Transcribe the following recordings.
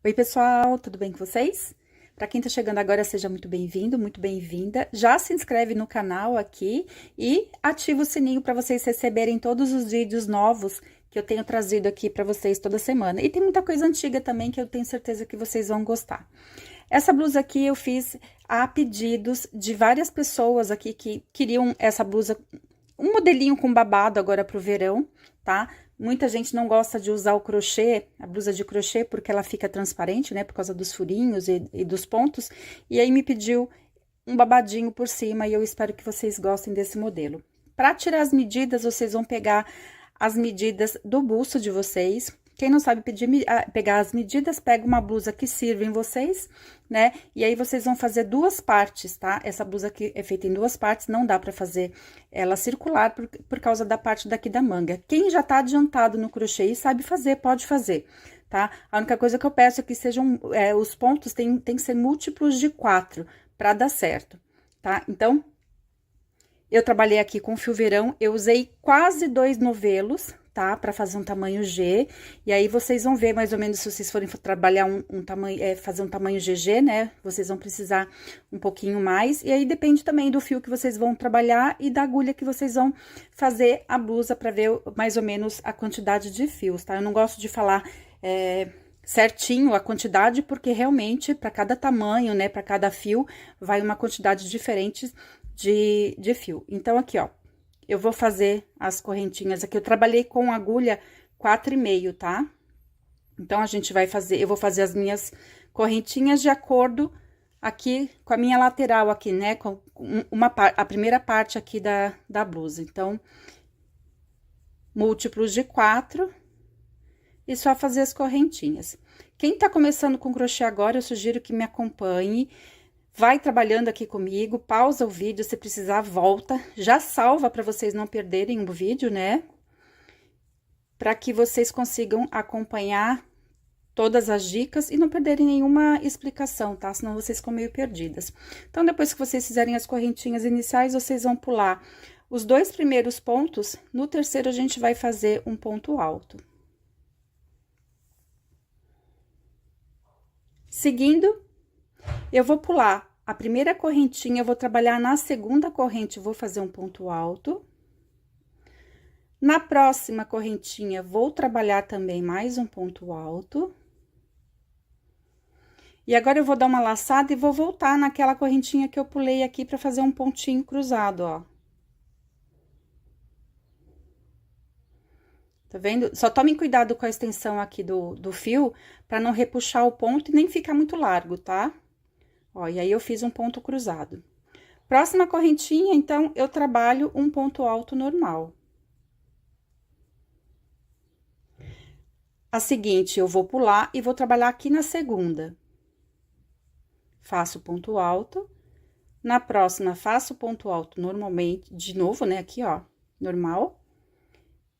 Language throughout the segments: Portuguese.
Oi, pessoal, tudo bem com vocês? Para quem tá chegando agora, seja muito bem-vindo, muito bem-vinda. Já se inscreve no canal aqui e ativa o sininho para vocês receberem todos os vídeos novos que eu tenho trazido aqui para vocês toda semana. E tem muita coisa antiga também que eu tenho certeza que vocês vão gostar. Essa blusa aqui eu fiz a pedidos de várias pessoas aqui que queriam essa blusa, um modelinho com babado agora pro verão, tá? Muita gente não gosta de usar o crochê, a blusa de crochê, porque ela fica transparente, né? Por causa dos furinhos e dos pontos. E aí me pediu um babadinho por cima e eu espero que vocês gostem desse modelo. Para tirar as medidas, vocês vão pegar as medidas do busto de vocês. Quem não sabe pegar as medidas, pega uma blusa que sirva em vocês, né? E aí, vocês vão fazer duas partes, tá? Essa blusa aqui é feita em duas partes, não dá pra fazer ela circular por causa da parte daqui da manga. Quem já tá adiantado no crochê e sabe fazer, pode fazer, tá? A única coisa que eu peço é que sejam, os pontos tem que ser múltiplos de 4 pra dar certo, tá? Então, eu trabalhei aqui com fio verão, eu usei quase 2 novelos, tá? Pra fazer um tamanho G, e aí vocês vão ver mais ou menos se vocês forem trabalhar um tamanho, fazer um tamanho GG, né? Vocês vão precisar um pouquinho mais, e aí depende também do fio que vocês vão trabalhar e da agulha que vocês vão fazer a blusa pra ver mais ou menos a quantidade de fios, tá? Eu não gosto de falar, certinho a quantidade, porque realmente, para cada tamanho, né, para cada fio, vai uma quantidade diferente de fio. Então, aqui, ó, eu vou fazer as correntinhas aqui. Eu trabalhei com agulha 4,5, tá? Então, a gente vai fazer, eu vou fazer as minhas correntinhas de acordo aqui com a minha lateral aqui, né? Com a primeira parte aqui da blusa. Então, múltiplos de 4 e só fazer as correntinhas. Quem tá começando com crochê agora, eu sugiro que me acompanhe. Vai trabalhando aqui comigo, pausa o vídeo, se precisar, volta. Já salva para vocês não perderem o vídeo, né? Para que vocês consigam acompanhar todas as dicas e não perderem nenhuma explicação, tá? Senão vocês ficam meio perdidas. Então, depois que vocês fizerem as correntinhas iniciais, vocês vão pular os 2 primeiros pontos. No terceiro, a gente vai fazer um ponto alto. Seguindo, eu vou pular a primeira correntinha, eu vou trabalhar na segunda corrente, vou fazer um ponto alto. Na próxima correntinha, vou trabalhar também mais um ponto alto. E agora, eu vou dar uma laçada e vou voltar naquela correntinha que eu pulei aqui pra fazer um pontinho cruzado, ó. Tá vendo? Só tomem cuidado com a extensão aqui do fio, pra não repuxar o ponto e nem ficar muito largo, tá? Ó, e aí, eu fiz um ponto cruzado. Próxima correntinha, então, eu trabalho um ponto alto normal. A seguinte, eu vou pular e vou trabalhar aqui na segunda. Faço ponto alto. Na próxima, faço ponto alto normalmente, de novo, né, aqui, ó, normal.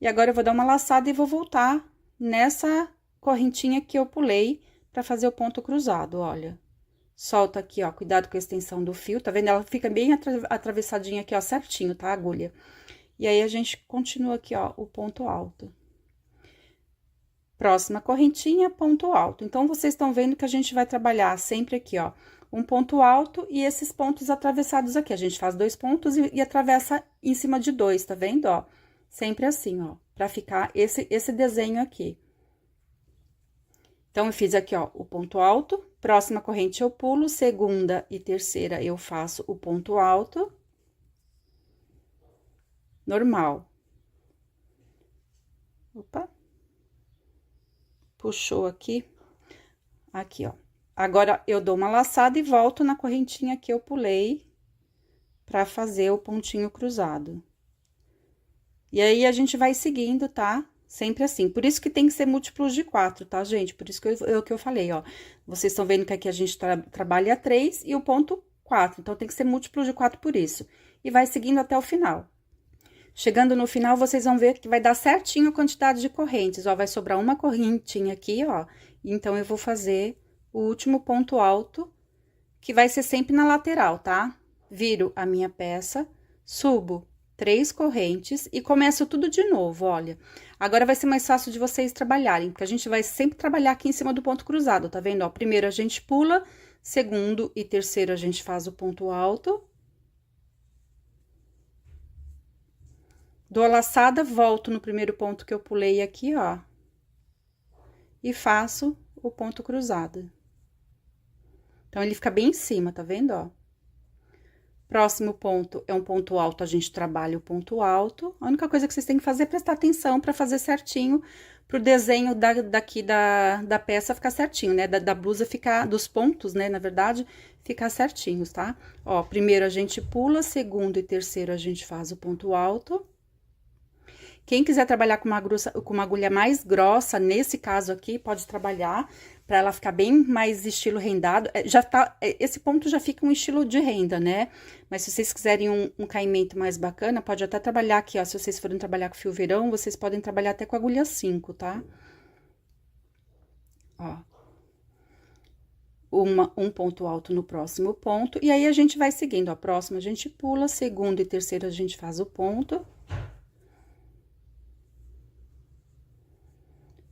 E agora, eu vou dar uma laçada e vou voltar nessa correntinha que eu pulei pra fazer o ponto cruzado, olha. Solta aqui, ó, cuidado com a extensão do fio, tá vendo? Ela fica bem atravessadinha aqui, ó, certinho, tá, a agulha. E aí, a gente continua aqui, ó, o ponto alto. Próxima correntinha, ponto alto. Então, vocês estão vendo que a gente vai trabalhar sempre aqui, ó, um ponto alto e esses pontos atravessados aqui. A gente faz 2 pontos e atravessa em cima de 2, tá vendo, ó? Sempre assim, ó, pra ficar esse desenho aqui. Então, eu fiz aqui, ó, o ponto alto, próxima corrente eu pulo, segunda e terceira eu faço o ponto alto. Normal. Opa. Puxou aqui, aqui, ó. Agora, eu dou uma laçada e volto na correntinha que eu pulei pra fazer o pontinho cruzado. E aí, a gente vai seguindo, tá? Sempre assim. Por isso que tem que ser múltiplos de 4, tá, gente? Por isso que eu falei, ó. Vocês estão vendo que aqui a gente trabalha 3 e o ponto 4. Então, tem que ser múltiplos de 4 por isso. E vai seguindo até o final. Chegando no final, vocês vão ver que vai dar certinho a quantidade de correntes, ó. Vai sobrar uma correntinha aqui, ó. Então, eu vou fazer o último ponto alto, que vai ser sempre na lateral, tá? Viro a minha peça, subo 3 correntes e começo tudo de novo, olha. Agora vai ser mais fácil de vocês trabalharem, porque a gente vai sempre trabalhar aqui em cima do ponto cruzado, tá vendo? Ó, primeiro a gente pula, segundo e terceiro a gente faz o ponto alto. Dou a laçada, volto no primeiro ponto que eu pulei aqui, ó. E faço o ponto cruzado. Então, ele fica bem em cima, tá vendo, ó? Próximo ponto é um ponto alto, a gente trabalha o ponto alto. A única coisa que vocês têm que fazer é prestar atenção para fazer certinho, pro desenho daqui da peça ficar certinho, né? Da blusa ficar, dos pontos, né, na verdade, ficar certinhos, tá? Ó, primeiro a gente pula, segundo e terceiro a gente faz o ponto alto. Quem quiser trabalhar com uma agulha mais grossa, nesse caso aqui, pode trabalhar para ela ficar bem mais estilo rendado. Esse ponto já fica um estilo de renda, né? Mas se vocês quiserem um caimento mais bacana, pode até trabalhar aqui, ó. Se vocês forem trabalhar com fio verão, vocês podem trabalhar até com agulha 5, tá? Ó. Um ponto alto no próximo ponto, e aí a gente vai seguindo, ó. Próximo a gente pula, segundo e terceiro a gente faz o ponto.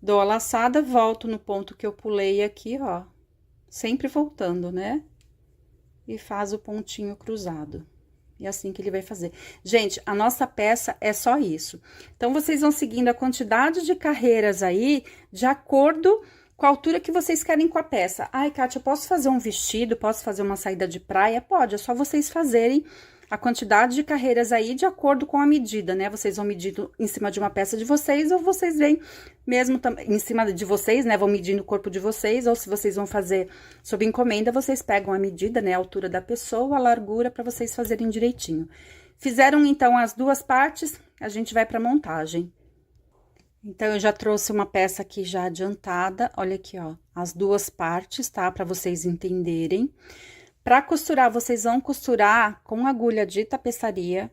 Dou a laçada, volto no ponto que eu pulei aqui, ó. Sempre voltando, né? E faz o pontinho cruzado. E assim que ele vai fazer. Gente, a nossa peça é só isso. Então, vocês vão seguindo a quantidade de carreiras aí, de acordo com a altura que vocês querem com a peça. Ai, Kátia, eu posso fazer um vestido? Posso fazer uma saída de praia? Pode, é só vocês fazerem a quantidade de carreiras aí de acordo com a medida, né? Vocês vão medindo em cima de uma peça de vocês, ou vocês vêm mesmo em cima de vocês, né? Vão medindo o corpo de vocês, ou se vocês vão fazer sob encomenda, vocês pegam a medida, né? A altura da pessoa, a largura, para vocês fazerem direitinho. Fizeram, então, as duas partes, a gente vai pra montagem. Então, eu já trouxe uma peça aqui já adiantada, olha aqui, ó, as duas partes, tá? Pra vocês entenderem. Pra costurar, vocês vão costurar com agulha de tapeçaria,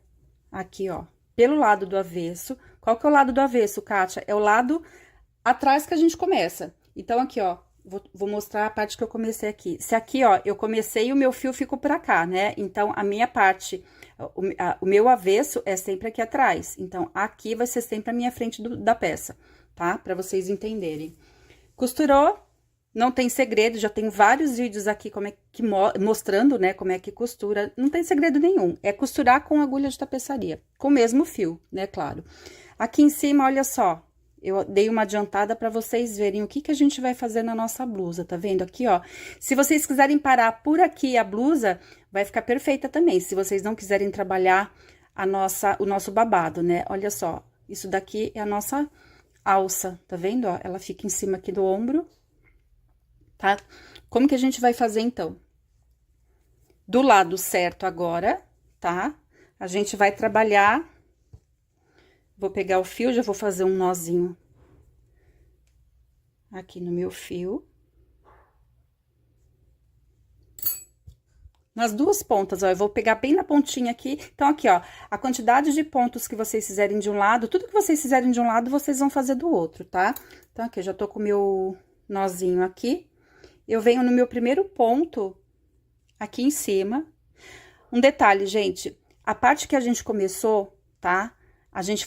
aqui, ó, pelo lado do avesso. Qual que é o lado do avesso, Kátia? É o lado atrás que a gente começa. Então, aqui, ó, vou mostrar a parte que eu comecei aqui. Se aqui, ó, eu comecei e o meu fio ficou pra cá, né? Então, a minha parte, o meu avesso é sempre aqui atrás. Então, aqui vai ser sempre a minha frente da peça, tá? Pra vocês entenderem. Costurou. Não tem segredo, já tem vários vídeos aqui como é que mostrando, né, como é que costura. Não tem segredo nenhum, é costurar com agulha de tapeçaria, com o mesmo fio, né, claro. Aqui em cima, olha só, eu dei uma adiantada para vocês verem o que a gente vai fazer na nossa blusa, tá vendo aqui, ó? Se vocês quiserem parar por aqui a blusa, vai ficar perfeita também. Se vocês não quiserem trabalhar o nosso babado, né? Olha só, isso daqui é a nossa alça, tá vendo, ó? Ela fica em cima aqui do ombro. Tá? Como que a gente vai fazer, então? Do lado certo agora, tá? A gente vai trabalhar... Vou pegar o fio, já vou fazer um nozinho aqui no meu fio. Nas duas pontas, ó, eu vou pegar bem na pontinha aqui. Então, aqui, ó, a quantidade de pontos que vocês fizerem de um lado, tudo que vocês fizerem de um lado, vocês vão fazer do outro, tá? Então, aqui, eu já tô com o meu nozinho aqui. Eu venho no meu primeiro ponto, aqui em cima. Um detalhe, gente, a parte que a gente começou, tá? A gente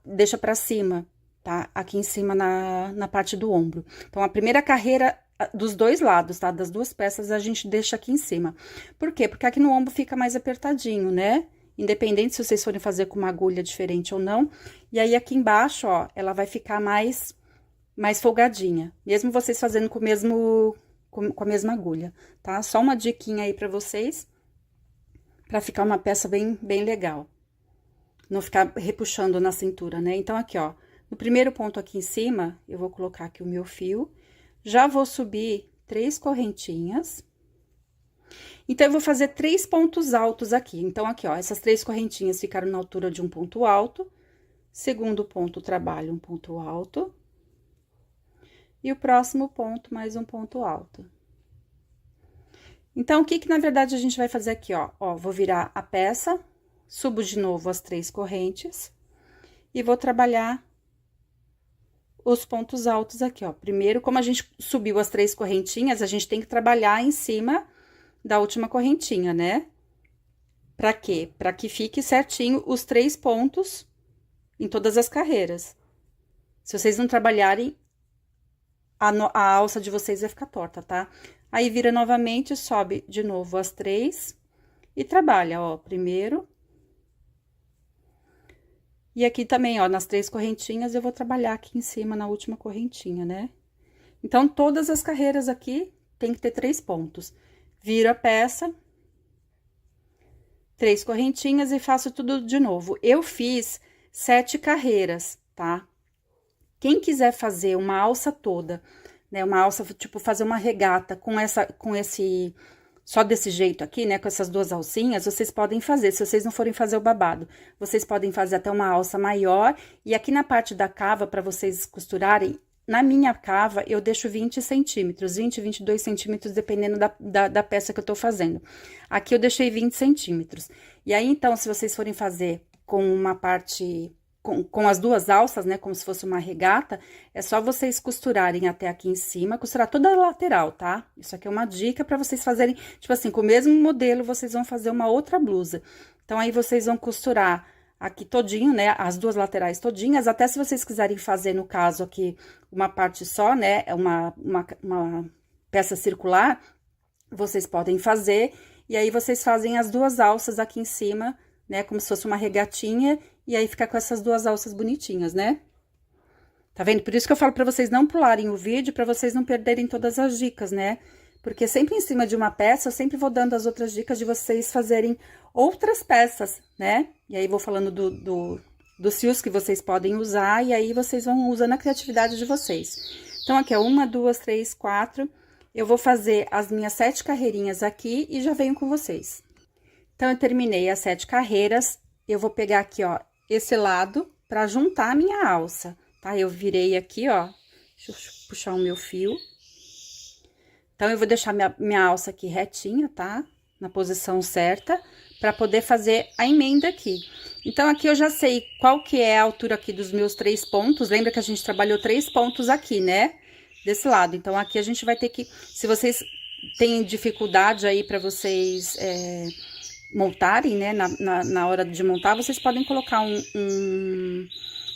deixa pra cima, tá? Aqui em cima na parte do ombro. Então, a primeira carreira dos dois lados, tá? Das duas peças, a gente deixa aqui em cima. Por quê? Porque aqui no ombro fica mais apertadinho, né? Independente se vocês forem fazer com uma agulha diferente ou não. E aí, aqui embaixo, ó, ela vai ficar mais folgadinha. Mesmo vocês fazendo com a mesma agulha, tá? Só uma diquinha aí pra vocês, pra ficar uma peça bem legal. Não ficar repuxando na cintura, né? Então, aqui, ó, no primeiro ponto aqui em cima, eu vou colocar aqui o meu fio, já vou subir 3 correntinhas. Então, eu vou fazer 3 pontos altos aqui. Então, aqui, ó, essas 3 correntinhas ficaram na altura de um ponto alto. Segundo ponto, trabalho um ponto alto. E o próximo ponto, mais um ponto alto. Então, o que na verdade a gente vai fazer aqui, ó? Ó, vou virar a peça, subo de novo as 3 correntes e vou trabalhar os pontos altos aqui, ó. Primeiro, como a gente subiu as 3 correntinhas, a gente tem que trabalhar em cima da última correntinha, né? Pra quê? Pra que fique certinho os 3 pontos em todas as carreiras. Se vocês não trabalharem, a alça de vocês vai ficar torta, tá? Aí, vira novamente, sobe de novo as 3 e trabalha, ó, primeiro. E aqui também, ó, nas 3 correntinhas, eu vou trabalhar aqui em cima, na última correntinha, né? Então, todas as carreiras aqui tem que ter 3 pontos. Viro a peça, 3 correntinhas e faço tudo de novo. Eu fiz 7 carreiras, tá? Quem quiser fazer uma alça toda, né? Uma alça, tipo, fazer uma regata com esse, só desse jeito aqui, né? Com essas 2 alcinhas, vocês podem fazer. Se vocês não forem fazer o babado, vocês podem fazer até uma alça maior. E aqui na parte da cava, para vocês costurarem, na minha cava, eu deixo 20 centímetros, 20, 22 centímetros, dependendo da peça que eu tô fazendo. Aqui eu deixei 20 centímetros. E aí, então, se vocês forem fazer com uma parte, com as 2 alças, né, como se fosse uma regata, é só vocês costurarem até aqui em cima, costurar toda a lateral, tá? Isso aqui é uma dica pra vocês fazerem, tipo assim, com o mesmo modelo, vocês vão fazer uma outra blusa. Então, aí, vocês vão costurar aqui todinho, né, as 2 laterais todinhas, até se vocês quiserem fazer, no caso aqui, uma parte só, né, uma peça circular, vocês podem fazer, e aí vocês fazem as 2 alças aqui em cima, né, como se fosse uma regatinha, e aí fica com essas 2 alças bonitinhas, né? Tá vendo? Por isso que eu falo pra vocês não pularem o vídeo, pra vocês não perderem todas as dicas, né? Porque sempre em cima de uma peça, eu sempre vou dando as outras dicas de vocês fazerem outras peças, né? E aí, vou falando dos fios que vocês podem usar, e aí vocês vão usando a criatividade de vocês. Então, aqui, ó, 1, 2, 3, 4. Eu vou fazer as minhas 7 carreirinhas aqui e já venho com vocês. Então, eu terminei as 7 carreiras, eu vou pegar aqui, ó, esse lado pra juntar a minha alça, tá? Eu virei aqui, ó, deixa eu puxar o meu fio. Então, eu vou deixar minha alça aqui retinha, tá? Na posição certa, pra poder fazer a emenda aqui. Então, aqui eu já sei qual que é a altura aqui dos meus 3 pontos. Lembra que a gente trabalhou 3 pontos aqui, né? Desse lado. Então, aqui a gente vai ter que... Se vocês têm dificuldade aí pra vocês montarem, né? Na hora de montar, vocês podem colocar um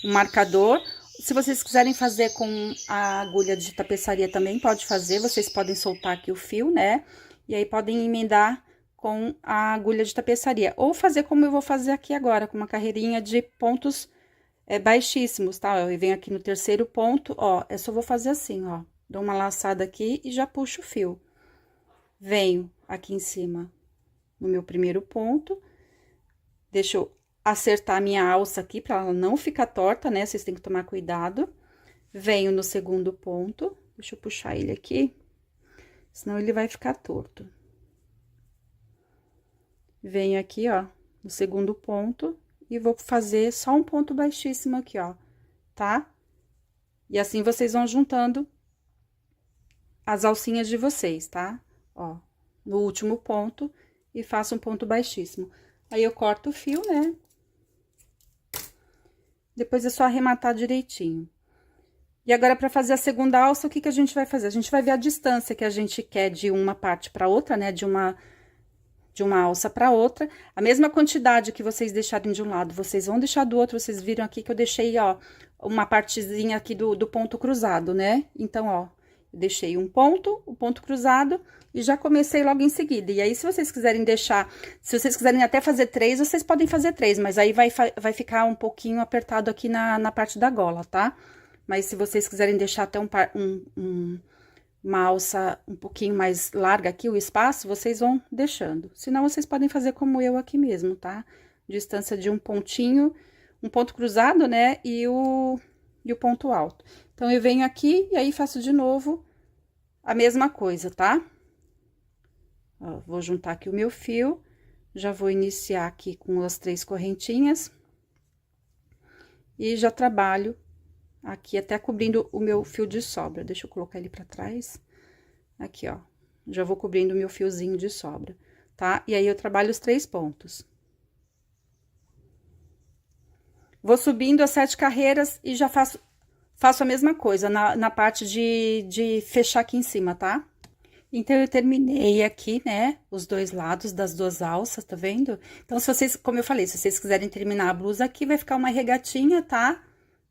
marcador. Se vocês quiserem fazer com a agulha de tapeçaria também, pode fazer. Vocês podem soltar aqui o fio, né? E aí, podem emendar com a agulha de tapeçaria. Ou fazer como eu vou fazer aqui agora, com uma carreirinha de pontos baixíssimos, tá? Eu venho aqui no terceiro ponto, ó, eu só vou fazer assim, ó. Dou uma laçada aqui e já puxo o fio. Venho aqui em cima no meu primeiro ponto. Deixa eu acertar a minha alça aqui, pra ela não ficar torta, né? Vocês têm que tomar cuidado. Venho no segundo ponto. Deixa eu puxar ele aqui, senão ele vai ficar torto. Venho aqui, ó, no segundo ponto e vou fazer só um ponto baixíssimo aqui, ó, tá? E assim vocês vão juntando as alcinhas de vocês, tá? Ó, no último ponto e faço um ponto baixíssimo. Aí, eu corto o fio, né? Depois é só arrematar direitinho. E agora, pra fazer a segunda alça, o que que a gente vai fazer? A gente vai ver a distância que a gente quer de uma parte pra outra, né? De uma alça para outra, a mesma quantidade que vocês deixarem de um lado, vocês vão deixar do outro. Vocês viram aqui que eu deixei, ó, uma partezinha aqui do ponto cruzado, né? Então, ó, eu deixei um ponto, o ponto cruzado, e já comecei logo em seguida. E aí, se vocês quiserem deixar, se vocês quiserem até fazer 3, vocês podem fazer 3, mas aí vai ficar um pouquinho apertado aqui na parte da gola, tá? Mas se vocês quiserem deixar até uma alça um pouquinho mais larga aqui, o espaço, vocês vão deixando. Senão, vocês podem fazer como eu aqui mesmo, tá? Distância de um pontinho, um ponto cruzado, né? E o ponto alto. Então, eu venho aqui e aí faço de novo a mesma coisa, tá? Ó, vou juntar aqui o meu fio, já vou iniciar aqui com as 3 correntinhas. E já trabalho aqui até cobrindo o meu fio de sobra. Deixa eu colocar ele pra trás. Aqui, ó. Já vou cobrindo o meu fiozinho de sobra, tá? E aí, eu trabalho os 3 pontos. Vou subindo as 7 carreiras e já faço a mesma coisa na parte de fechar aqui em cima, tá? Então, eu terminei aqui, né, os dois lados das duas alças, tá vendo? Então, se vocês, como eu falei, se vocês quiserem terminar a blusa aqui, vai ficar uma regatinha, tá?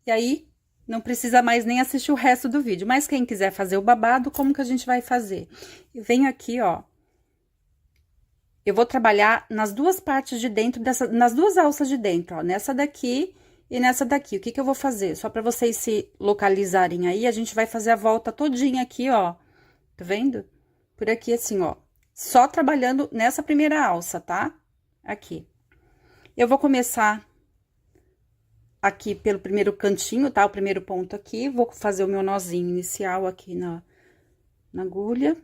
E aí, não precisa mais nem assistir o resto do vídeo. Mas quem quiser fazer o babado, como que a gente vai fazer? Eu venho aqui, ó. Eu vou trabalhar nas duas partes de dentro, nas duas alças de dentro, ó. Nessa daqui e nessa daqui. O que que eu vou fazer? Só pra vocês se localizarem aí, a gente vai fazer a volta todinha aqui, ó. Tá vendo? Por aqui, assim, ó. Só trabalhando nessa primeira alça, tá? Aqui. Eu vou começar aqui pelo primeiro cantinho, tá? O primeiro ponto aqui. Vou fazer o meu nozinho inicial aqui na agulha.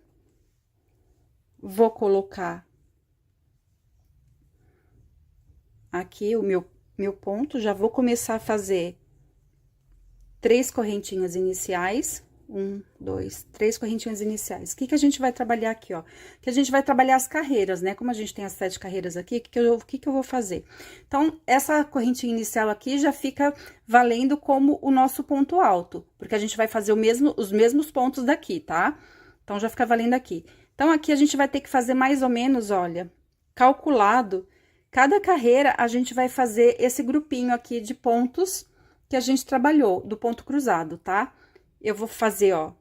Vou colocar aqui o meu ponto. Já vou começar a fazer 3 correntinhas iniciais. 1, 2, 3 correntinhas iniciais. O que que a gente vai trabalhar aqui, ó? Que a gente vai trabalhar as carreiras, né? Como a gente tem as 7 carreiras aqui, o que que eu vou fazer? Então, essa correntinha inicial aqui já fica valendo como o nosso ponto alto, porque a gente vai fazer os mesmos pontos daqui, tá? Então, já fica valendo aqui. Então, aqui a gente vai ter que fazer mais ou menos, olha, calculado, cada carreira a gente vai fazer esse grupinho aqui de pontos que a gente trabalhou, do ponto cruzado, tá? Eu vou fazer, ó.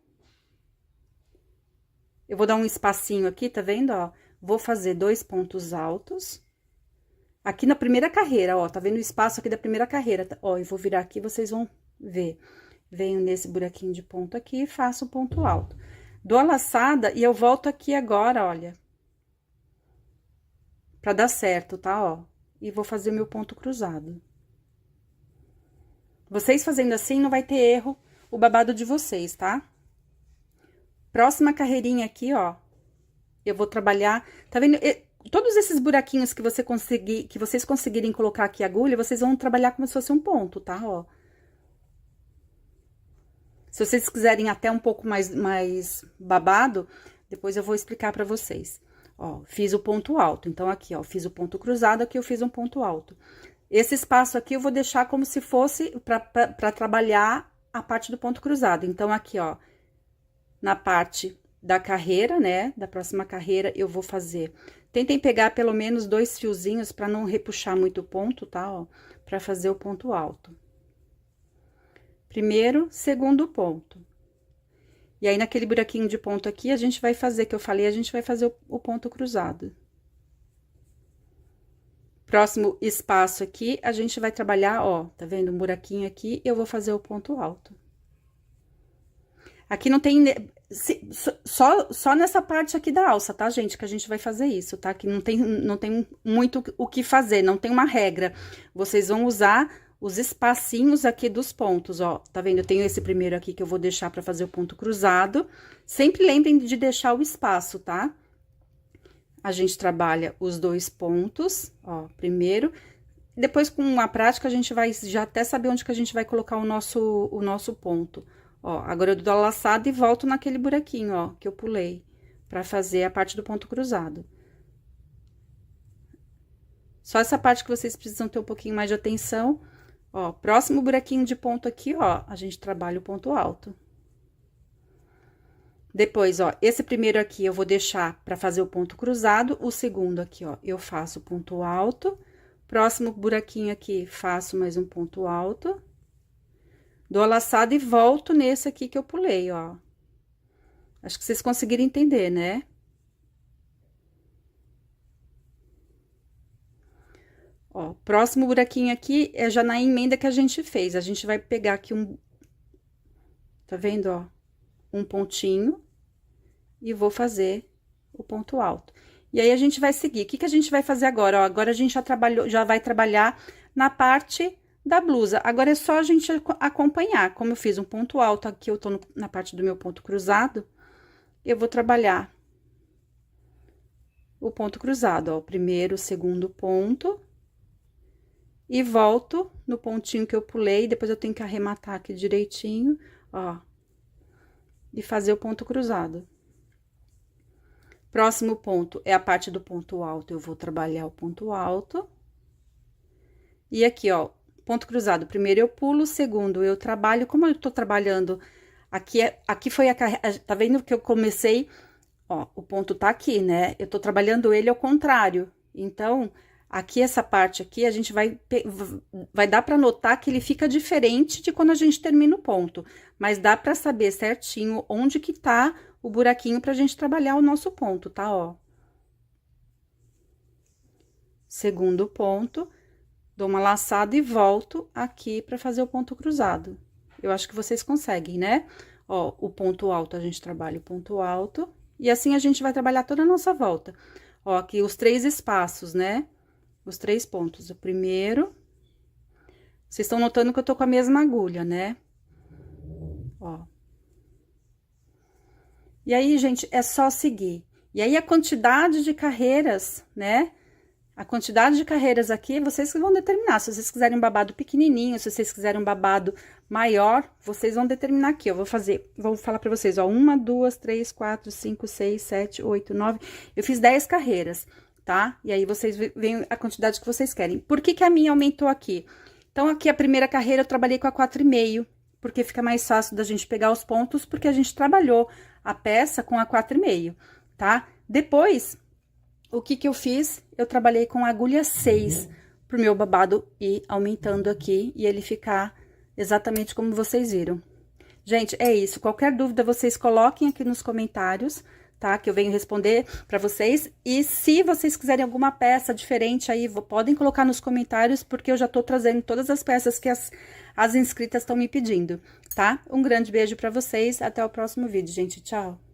Eu vou dar um espacinho aqui, tá vendo, ó? Vou fazer 2 pontos altos. Aqui na primeira carreira, ó, tá vendo o espaço aqui da primeira carreira? Ó, eu vou virar aqui, vocês vão ver. Venho nesse buraquinho de ponto aqui e faço um ponto alto. Dou a laçada e eu volto aqui agora, olha. Pra dar certo, tá, ó? E vou fazer o meu ponto cruzado. Vocês fazendo assim, não vai ter erro o babado de vocês, tá? Próxima carreirinha aqui, ó. Eu vou trabalhar, tá vendo? Todos esses buraquinhos que vocês conseguirem colocar aqui a agulha, vocês vão trabalhar como se fosse um ponto, tá? Ó. Se vocês quiserem até um pouco mais babado, depois eu vou explicar pra vocês. Ó, fiz o ponto alto. Então, aqui, ó, fiz o ponto cruzado, aqui eu fiz um ponto alto. Esse espaço aqui eu vou deixar como se fosse pra trabalhar a parte do ponto cruzado. Então, aqui, ó, na parte da carreira, né, da próxima carreira, eu vou fazer. Tentem pegar pelo menos 2 fiozinhos pra não repuxar muito o ponto, tá, ó, pra fazer o ponto alto. Primeiro, segundo ponto. E aí, naquele buraquinho de ponto aqui, a gente vai fazer, que eu falei, a gente vai fazer o ponto cruzado. Próximo espaço aqui, a gente vai trabalhar, ó, tá vendo? Um buraquinho aqui, eu vou fazer o ponto alto. Aqui não tem... Só nessa parte aqui da alça, tá, gente? Que a gente vai fazer isso, tá? Que não tem muito o que fazer, não tem uma regra. Vocês vão usar os espacinhos aqui dos pontos, ó. Tá vendo? Eu tenho esse primeiro aqui que eu vou deixar pra fazer o ponto cruzado. Sempre lembrem de deixar o espaço, tá? A gente trabalha os 2 pontos, ó, primeiro. Depois, com a prática, a gente vai já até saber onde que a gente vai colocar o nosso ponto. Ó, agora eu dou a laçada e volto naquele buraquinho, ó, que eu pulei, pra fazer a parte do ponto cruzado. Só essa parte que vocês precisam ter um pouquinho mais de atenção. Ó, próximo buraquinho de ponto aqui, ó, a gente trabalha o ponto alto. Depois, ó, esse primeiro aqui eu vou deixar pra fazer o ponto cruzado, o segundo aqui, ó, eu faço ponto alto. Próximo buraquinho aqui, faço mais um ponto alto. Dou a laçada e volto nesse aqui que eu pulei, ó. Acho que vocês conseguiram entender, né? Ó, próximo buraquinho aqui é já na emenda que a gente fez. A gente vai pegar aqui tá vendo, ó? Um pontinho e vou fazer o ponto alto. E aí, a gente vai seguir. O que que a gente vai fazer agora? Ó, agora a gente já vai trabalhar na parte da blusa. Agora, é só a gente acompanhar. Como eu fiz um ponto alto aqui, eu tô na parte do meu ponto cruzado, eu vou trabalhar o ponto cruzado, ó. Primeiro, segundo ponto. E volto no pontinho que eu pulei, depois eu tenho que arrematar aqui direitinho, ó. E fazer o ponto cruzado. Próximo ponto é a parte do ponto alto, eu vou trabalhar o ponto alto. E aqui, ó, ponto cruzado, primeiro eu pulo, o segundo eu trabalho, como eu tô trabalhando, aqui foi a carreira, tá vendo que eu comecei Ó, o ponto tá aqui, né? Eu tô trabalhando ele ao contrário. Então, aqui, essa parte aqui, a gente vai dar pra notar que ele fica diferente de quando a gente termina o ponto. Mas dá pra saber certinho onde que tá o buraquinho pra gente trabalhar o nosso ponto, tá? Ó. Segundo ponto, dou uma laçada e volto aqui pra fazer o ponto cruzado. Eu acho que vocês conseguem, né? Ó, o ponto alto, a gente trabalha o ponto alto. E assim a gente vai trabalhar toda a nossa volta. Ó, aqui os 3 espaços, né? Os 3 pontos. O primeiro. Vocês estão notando que eu tô com a mesma agulha, né? Ó. E aí, gente, é só seguir. E aí, a quantidade de carreiras, né? A quantidade de carreiras aqui, vocês que vão determinar. Se vocês quiserem um babado pequenininho, se vocês quiserem um babado maior, vocês vão determinar aqui. Eu vou falar pra vocês, ó. 1, 2, 3, 4, 5, 6, 7, 8, 9. Eu fiz 10 carreiras, tá? E aí, vocês veem a quantidade que vocês querem. Por que que a minha aumentou aqui? Então, aqui a primeira carreira eu trabalhei com a 4,5, porque fica mais fácil da gente pegar os pontos, porque a gente trabalhou a peça com a 4,5, tá? Depois, o que que eu fiz? Eu trabalhei com a agulha 6 pro meu babado ir aumentando aqui e ele ficar exatamente como vocês viram. Gente, é isso. Qualquer dúvida, vocês coloquem aqui nos comentários, tá? Que eu venho responder pra vocês. E se vocês quiserem alguma peça diferente aí, podem colocar nos comentários, porque eu já tô trazendo todas as peças que as inscritas estão me pedindo, tá? Um grande beijo pra vocês. Até o próximo vídeo, gente. Tchau!